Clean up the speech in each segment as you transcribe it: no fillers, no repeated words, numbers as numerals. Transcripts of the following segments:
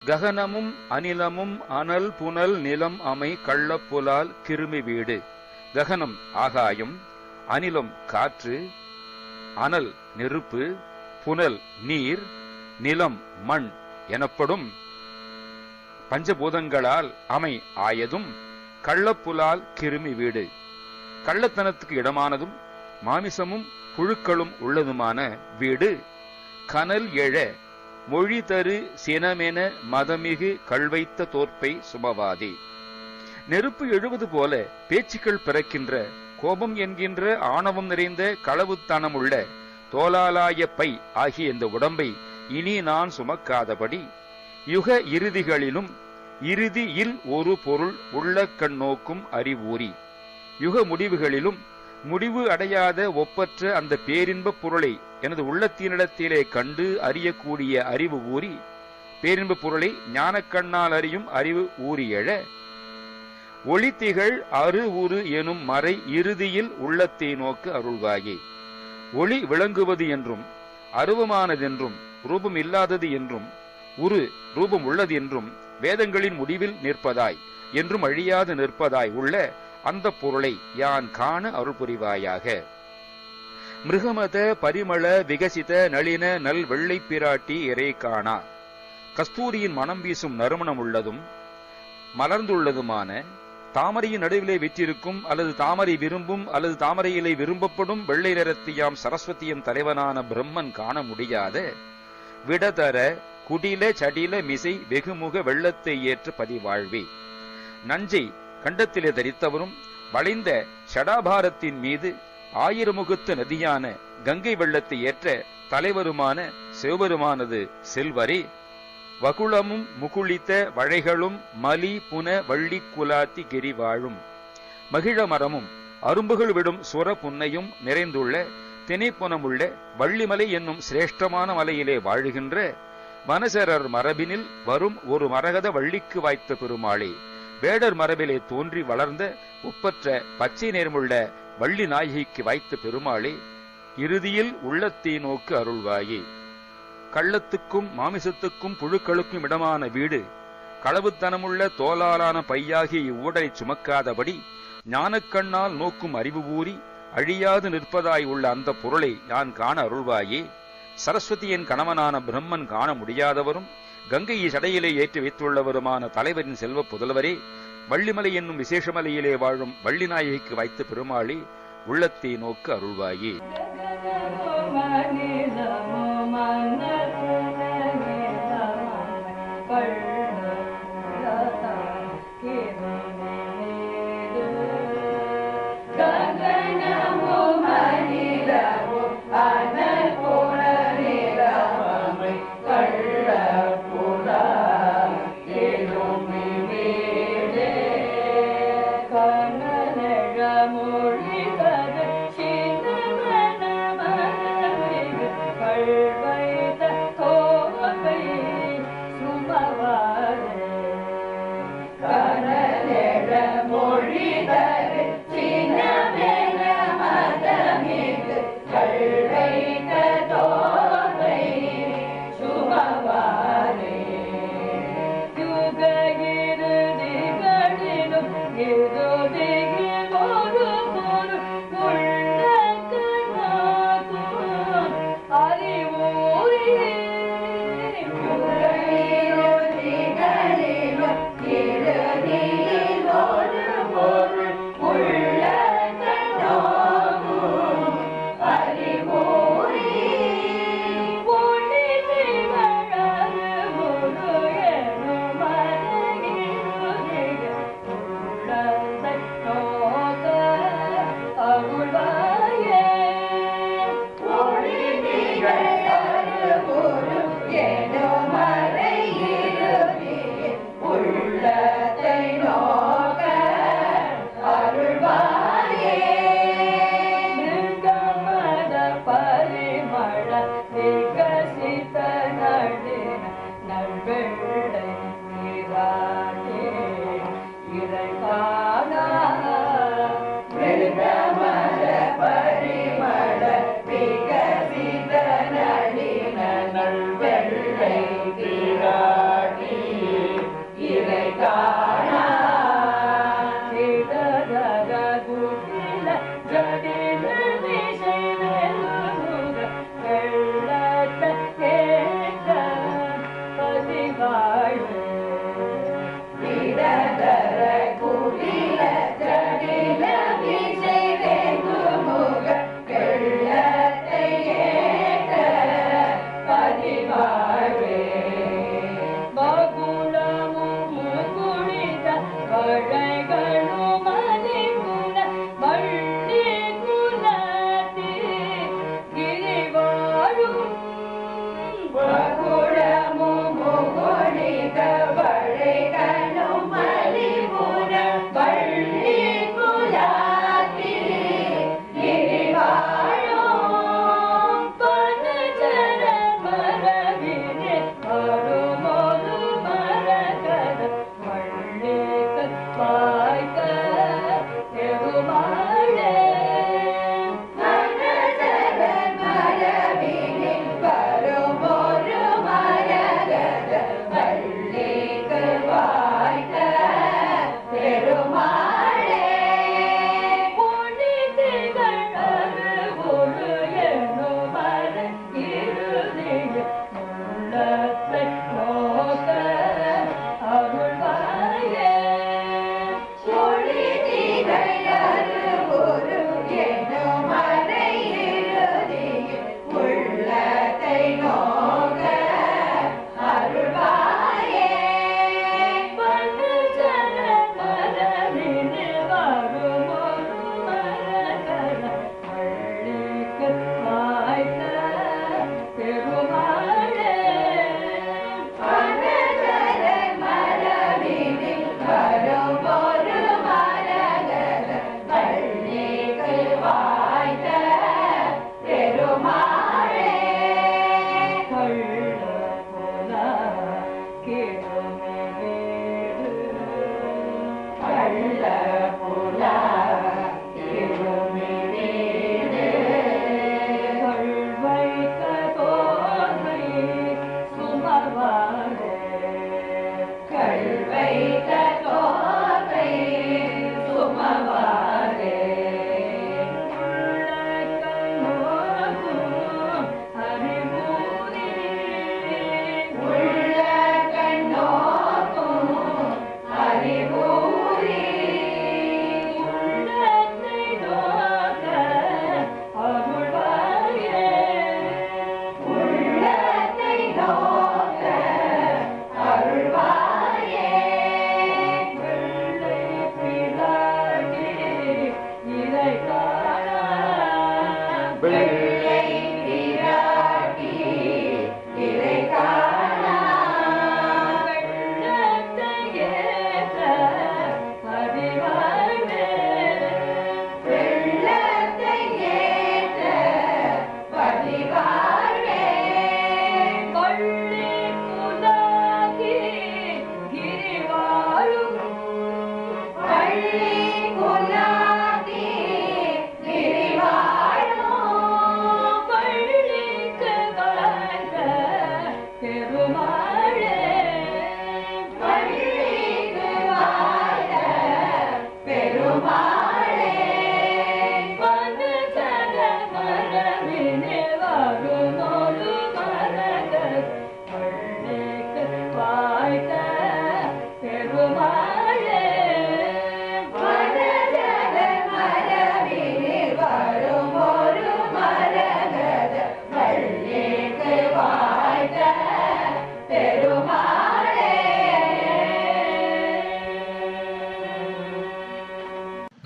ககனமும் அனிலமும் அனல் புனல் நிலம் அமை கள்ளப்புலால் கிருமி வீடு. ககனம் ஆகாயம், அனிலம் காற்று, அனல் நெருப்பு, புனல் நீர், நிலம் மண் எனப்படும் பஞ்சபூதங்களால் அமை ஆயதும் கள்ளப்புலால் கிருமி வீடு. கள்ளத்தனத்துக்கு இடமானதும் மாமிசமும் புழுக்களும் உள்ளதுமான வீடு. கனல் எழ மொழி தரு சினமென மதமிகு கள்வைத்த தோற்பை சுமவாதி. நெருப்பு எழுவது போல பேச்சுக்கள் பிறக்கின்ற கோபம் என்கின்ற ஆணவம் நிறைந்த களவுத்தனமுள்ள தோலாலாய பை ஆகிய இந்த உடம்பை இனி நான் சுமக்காதபடி யுக இறுதிகளிலும் இறுதியில் ஒரு பொருள் உள்ள கண்ணோக்கும் அறிவூறி, யுக முடிவுகளிலும் முடிவு அடையாத ஒப்பற்ற அந்த பேரின்ப பொருளை எனது உள்ளத்தினிடத்திலே கண்டு அறியக்கூடிய அறிவு ஊறி, பேரின்ப பொருளை ஞானக்கண்ணால் அறியும் அறிவு ஊறியழ, ஒளித்திகள் அரு உரு எனும் மறை இறுதியில் உள்ளத்தை நோக்கு அருள்வாயே. ஒளி விளங்குவது என்றும் அருவமானதென்றும் ரூபம் இல்லாதது என்றும் உரு ரூபம் உள்ளது என்றும் வேதங்களின் முடிவில் நிற்பதாய் என்றும் அழியாது நிற்பதாய் உள்ள அந்த பொருளை யான் காண அருள் புரிவாயாக. மிருகமத பரிமள விகசித நளின நல் வெள்ளை பிராட்டி இறை காணா. கஸ்தூரியின் மனம் வீசும் நறுமணம் உள்ளதும் மலர்ந்துள்ளதுமான தாமரையின் நடுவிலே விற்றிருக்கும் அல்லது தாமரை விரும்பும் அல்லது தாமரையிலே விரும்பப்படும் வெள்ளை நிறத்தியாம் சரஸ்வதியின் தலைவனான பிரம்மன் காண முடியாத விடதர குடில சடில மிசை வெகுமுக வெள்ளத்தை ஏற்ற பதிவாழ்வே. நஞ்சை கண்டத்திலே தரித்தவரும் வளைந்த ஷடாபாரத்தின் மீது ஆயிரமுகத்து நதியான கங்கை வெள்ளத்தை ஏற்ற தலைவருமான சிவபெருமானது செல்வரே. வகுளமும் முகுளித்த வழைகளும் மலி புன வள்ளி குலாத்தி கிரி வாழும். மகிழ மரமும் அரும்புகள் விடும் சுர புன்னையும் நிறைந்துள்ள திணைப்புனமுள்ள வள்ளிமலை என்னும் சிரேஷ்டமான மலையிலே வாழுகின்ற வனசரர் மரபினில் வரும் ஒரு மரகத வள்ளிக்கு வாய்த்த பெருமாளே. வேடர் மரபிலே தோன்றி வளர்ந்த ஒப்பற்ற பச்சை நேர்முள்ள வள்ளி நாயகிக்கு வாய்த்த பெருமாளே, இறுதியில் உள்ளத்தை நோக்கு அருள்வாயே. கள்ளத்துக்கும் மாமிசத்துக்கும் புழுக்களுக்கும் இடமான வீடு, களவுத்தனமுள்ள தோலாலான பையாகிய இவ்வுடலை சுமக்காதபடி ஞானக்கண்ணால் நோக்கும் அறிவு ஊறி அழியாது நிற்பதாய் உள்ள அந்த பொருளை யான் காண அருள்வாயே. சரஸ்வதியின் கணவனான பிரம்மன் காண முடியாதவரும் கங்கையை சடையிலே ஏற்றி வைத்துள்ளவருமான தலைவரின் செல்வ புதல்வரே, வள்ளிமலை என்னும் விசேஷமலையிலே வாழும் வள்ளிநாயகிக்கு வாய்த்த பெருமாளே, உள்ளத்தை நோக்கு அருள்வாயே. மொழி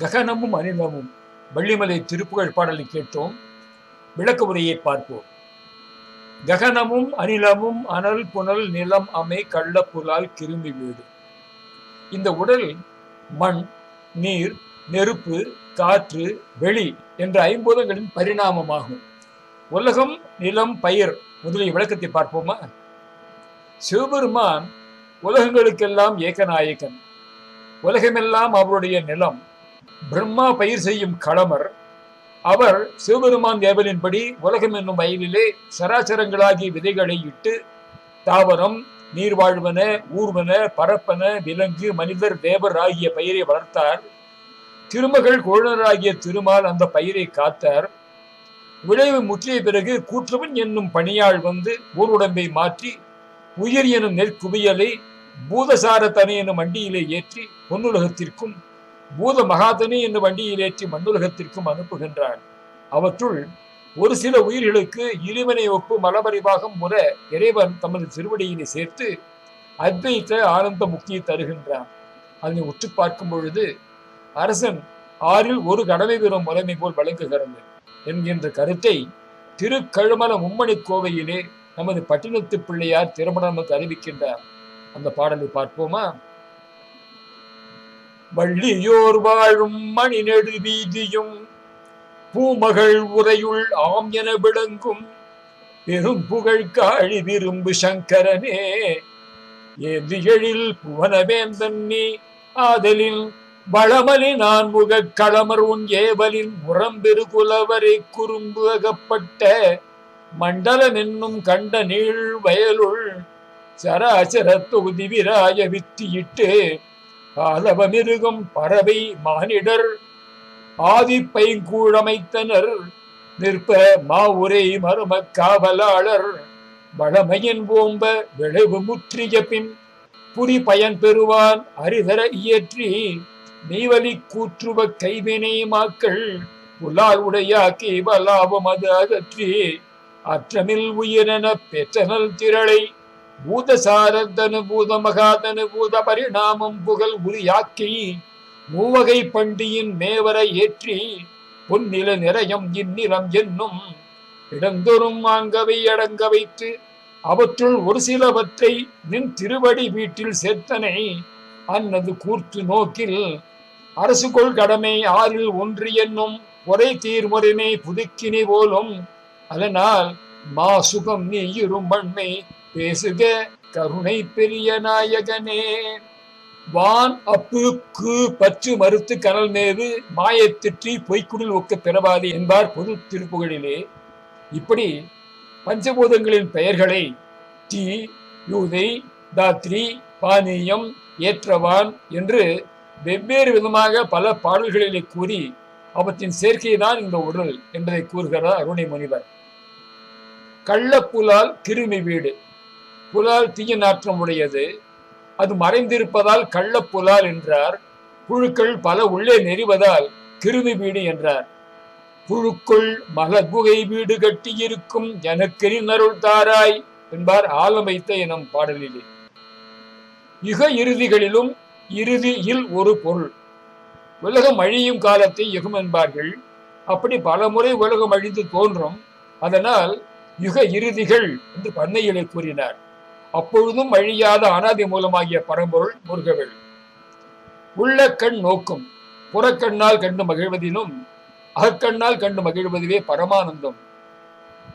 ககனமும் அனிலமும் வள்ளிமலை திருப்புகழ் பாடலை கேட்டோம். விளக்க உரையை பார்ப்போம். ககனமும் அனிலமும் அனல் புனல் நிலம் அமை கள்ள புலால் கிருமி வீடு. இந்த உடல் மண், நீர், நெருப்பு, காற்று, வெளி என்ற ஐம்பூதங்களின் பரிணாமமாகும். உலகம், நிலம், பயிர் முதலிய விளக்கத்தை பார்ப்போமா? சிவபெருமான் உலகங்களுக்கெல்லாம் ஏகநாயகன். உலகமெல்லாம் அவருடைய நிலம். பிரம்மா பயிர் செய்யும் களமர். அவர் சிவபெருமான் தேவனின்படி உலகம் என்னும் வயலிலே சராசரங்களாகிய விதைகளை இட்டு தாவரம், நீர்வாழ்வன, ஊர்வன, பரப்பன, விலங்கு, மனிதர், தேவர் ஆகிய பயிரை வளர்த்தார். திருமகள் குழலராகிய திருமால் அந்த பயிரை காத்தார். விளைவு முற்றிய பிறகு கூற்றுவன் என்னும் பணியாள் வந்து ஊருடம்பை மாற்றி உயிர் எனும் நெற்குவியலை பூதசாரத்தனி என்னும் வண்டியிலே ஏற்றி பொன்னுலகத்திற்கும் பூத மகாதனி என்னும் வண்டியில் ஏற்றி மண்ணுலகத்திற்கும் அனுப்புகின்றான். அவற்றுள் ஒரு சில உயிர்களுக்கு இறைவனை ஒப்பு மலபரிவாகம் முற இறைவன் தமது திருவடியினை சேர்த்து அத்வைத்த ஆனந்த முக்தியை தருகின்றான். அதனை உற்று பார்க்கும் பொழுது அரசன் ஆறில் ஒரு கடமை பெறும் முறைமை போல் வழங்குகிறது என்கின்ற கருத்தை திருக்கழுமல மும்மணி கோவையிலே நமது பட்டினத்து பிள்ளையார் திருமணம் அறிவிக்கின்றார். அந்த பாடலை பார்ப்போமா? வள்ளியோர் வாழும் மணி நெடு வீதியும் பூமகள் உரையுள் ஆம் என விளங்கும் பெரும் புகழ் காழி விரும்பு சங்கரனே ஏந்தி எழில் புவனவேந்தன் நீ ஆதலின் வளமலி நான் முக களமர் உன் ஏவலின் முரம்பெரு குலவரை குறும்பு அகப்பட்ட மண்டலம் என்னும் கண்ட நீள் வயலுள் சராசர தொகுதி விராய வித்தியிட்டு ஆலவமிருகம் பறவை மானிடர் ஆதி பைங்கூழமைத்தனர் நிற்ப மாவுரை மரும காவலாளர் வளமையின் ஓம்ப விளைவு முற்றிய பின் புரி பயன் பெறுவான் அரிதர இயற்றி நீவலி கூற்றுவ கைவினை மாக்கள் புலால் உடையாக்கி வலாபம் அது அகற்றி அற்றமில் உயிரென பெற்றனல் திரளை பூதசாரதனு பூத மகாதனு பூத பரிணாமம் புகழ் உரியாக்கி மூவகை பண்டியின் மேவர ஏற்றி பொன்னில நிறையம் இந்நிலம் என்னும் இடந்தொரும் ஆங்கவை அடங்க வைத்து அவற்றுள் ஒரு சிலவற்றை நின் திருவடி வீட்டில் சேர்த்தனை அன்னது கூர்த்து நோக்கில் அரசு கொள் கடமை ஆறில் ஒன்று என்னும் ஒரே தீர்முறைமை புதுக்கினி போலும் அதனால் மா சுகம் நீ இருமண்மை பேசுக கருணை பெரிய நாயகனே. வான் அப்பு கு பற்று மறுத்து கனல் மேவு மாயத்திற்றி பொய்க்குடில் ஒக்க பிறவாதி என்பார் பொது திருப்புகளிலே. இப்படி பஞ்சபூதங்களின் பெயர்களை தீ, யூதை, தாத்ரி, பானீயம், ஏற்றவான் என்று வெவ்வேறு விதமாக பல பாடல்களிலே கூறி அவற்றின் சேர்க்கைதான் இந்த உடல் என்பதை கூறுகிறார் அருணை முனிவர். கள்ளப்புலால் கிருமி வீடு. புலால் தீய நாற்றம் உடையது, அது மறைந்திருப்பதால் கள்ளப்புலால் என்றார். புழுக்கள் பல உள்ளே நெறிவதால் கிருமி வீடு என்றார். புழுக்குள் மலர்குகை வீடு கட்டியிருக்கும் எனக்கெரின் அருள் தாராய் என்பார் ஆலமைத்த எனும் பாடலிலே. யுக இறுதிகளிலும் இறுதியில் ஒரு பொருள். உலகம் அழியும் காலத்தை யுகம் என்பார்கள். அப்படி பல முறை உலகம் அழிந்து தோன்றும், அதனால் யுக இறுதிகள் என்று பண்ணையிலே கூறினார். அப்பொழுதும் அழியாத அனாதி மூலமாகிய பரம்பொருள் முருகவேள். உள்ள கண் நோக்கும், புறக்கண்ணால் கண்டு மகிழ்வதிலும் அகக்கண்ணால் கண்டு மகிழ்வதுவே பரமானந்தம்.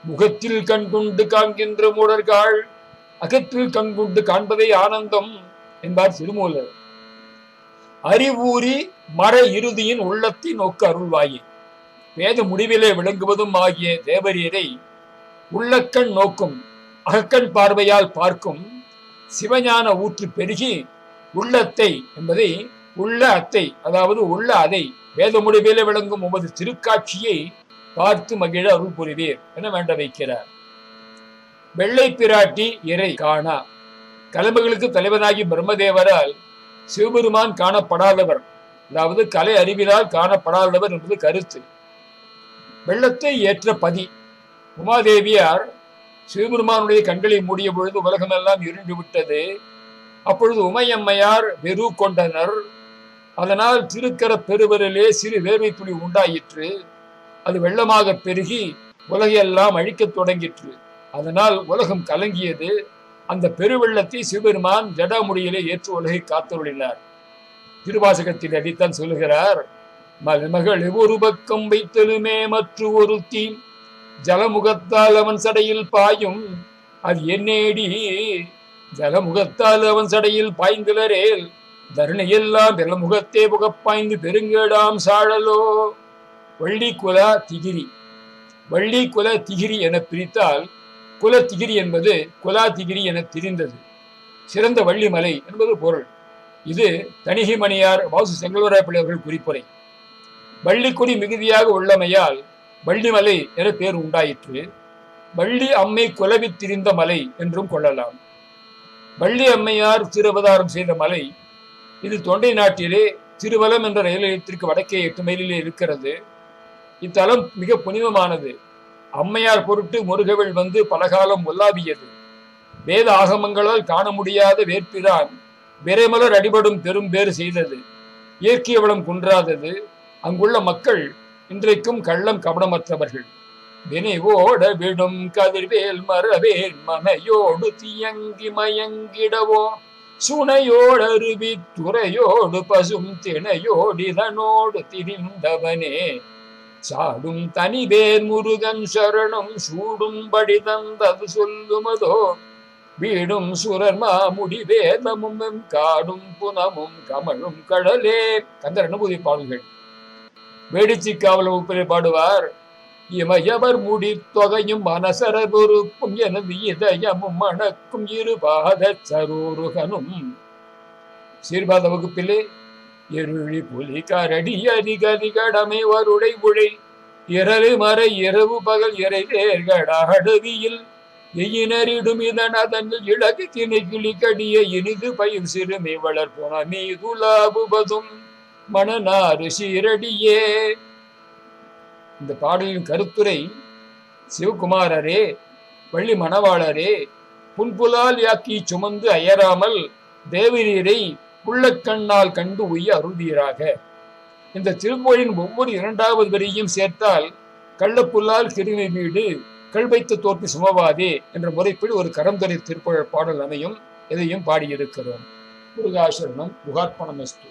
முகத்தில் கண் கொண்டு காண்கின்ற மூடர்கள் அகத்தில் கண் கொண்டு காண்பதே ஆனந்தம் என்பார் திருமூலர். அறிவூரி மர இறுதியின் உள்ளத்தை நோக்கு அருள்வாயே. வேத முடிவிலே விளங்குவதும் ஆகிய தேவரியரை உள்ளக்கண் நோக்கும் அகக்கண் பார்வையால் பார்க்கும் சிவஞான ஊற்று பெருகி உள்ளத்தை என்பதை உள்ள அத்தை, அதாவது உள்ள அதை வேத முடிவிலே விளங்கும் உமது திருக்காட்சியை பார்த்து மகிழ அருள் புரிவீர் என வேண்ட வைக்கிறார். வெள்ளை பிராட்டி இறை காணா. கலம்புகளுக்கு தலைவனாகி பிரம்மதேவரால் சிவபெருமான் காணப்படாதவர், அதாவது கலை அறிவிலால் காணப்படாதவர் என்பது கருத்து. வெள்ளத்தை ஏற்ற பதி. உமாதேவியார் சிவபெருமானுடைய கண்களை மூடிய பொழுது உலகமெல்லாம் இருண்டு விட்டது. அப்பொழுது உமையம்மையார் வெறு கொண்டனர். அதனால் திருக்கர பெருவரிலே சிறு வேர்வை துளி உண்டாயிற்று. அது வெள்ளமாக பெருகி உலகையெல்லாம் அழிக்கத் தொடங்கிற்று. அதனால் உலகம் கலங்கியது. அந்த பெருவெள்ளத்தை சிவபெருமான் ஜடாமுடியிலே ஏற்று உலகை காத்தருளினார். திருவாசகத்தில் அடித்தான் சொல்லுகிறார், மகள் ஒரு பக்கம் வைத்தலுமே மற்ற ஒரு தீ ஜலமுகத்தால் அவன் சடையில் பாயும் அது என்னேடி ஜலமுகத்தால் அவன் சடையில் பாய்ந்துலரேல் தருணையெல்லாம் வெள்ளமுகத்தே புகப்பாய்ந்து பெருங்கேடாம் சாழலோ. வள்ளி குலா திகிரி. வள்ளி குல திகிரி என பிரித்தால் குல திகிரி என்பது குலா திகிரி என திரிந்தது. சிறந்த வள்ளிமலை என்பது பொருள். இது தணிகை மணியார் வாசு செங்கல்வராய பிள்ளையர்கள் குறிப்புரை. வள்ளிக்கொடி மிகுதியாக உள்ளமையால் வள்ளிமலை என பேர் உண்டாயிற்று. வள்ளி அம்மை குலவி திரிந்த மலை என்றும் கொள்ளலாம். வள்ளி அம்மையார் திருவதாரம் செய்த மலை இது தொண்டை நாட்டிலே திருவலம் என்ற ரயில் நிலையத்திற்கு வடக்கே 8 மைலிலே இருக்கிறது. இத்தலம் மிக புனிதமானது. அம்மையார் பொருட்டு முருகவேள் வந்து பலகாலம் ஒல்லாவியது. வேத ஆகமங்களால் காண முடியாத வேற்பிரான் விரைமலர் அடிபடும் பெரும் பேறு செய்தது. இயற்கை வளம் குன்றாதது. அங்குள்ள மக்கள் இன்றைக்கும் கள்ளம் கபடமற்றவர்கள். வினைவோட விடும் கதிர்வேல் மரவேல் மனையோடு தியங்கி மயங்கிடவோ சுனையோடு அருவி துறையோடு பசும் திணையோடிதனோடு திரிந்தவனே சாடும் தனிவேர் முருகன் சரணம் சூடும்படி தந்தது சொல்லுமதோ வீடும் சுரர்மா முடிவேதமும் காடும் புனமும் கமழும் கடலே. கந்தர் அனுபூதி பாடல்கள். வேடிச்சி காவல் வகுப்பிலே பாடுவார். இமையவர் முடி தொகையும் மனசர பொறுப்பும் எனது இதயமும் மணக்கும் இருபாத சரூருகனும். சீர்பாத வகுப்பிலே எருளி புலி கரடி அரிகரி கடமை வருடை உழை இரவு மறை இரவு பகல் இறைதேர்கடாடுவியில் எயினரிடும் இதன் அதனில் இலகு திணை கிளி கடிய இனிது பயிர் சிறுமி வளர்ப்புண மீதுலாபுபதும் மணனாறு சீரடியே. இந்த பாடலின் கருத்துரை, சிவகுமாரரே, வள்ளி மணவாளரே, புன்புலால் யாக்கி சுமந்து அயராமல் தேவரீரை புள்ளக்கண்ணால் கண்டு உய்ய அருள்வீராக. இந்த திருப்புகழின் ஒவ்வொரு 2வது வரியும் சேர்த்தால் கள்ளப்புல்லால் கிருமி வீடு கள் வைத்த தோற்பி சுமவாதே என்ற முறைப்படி ஒரு கரந்தொரை திருப்புகழ் பாடல் அமையும். இதையும் பாடியிருக்கிறோம். முருகாசரணம். குகார்ப்பணமஸ்து.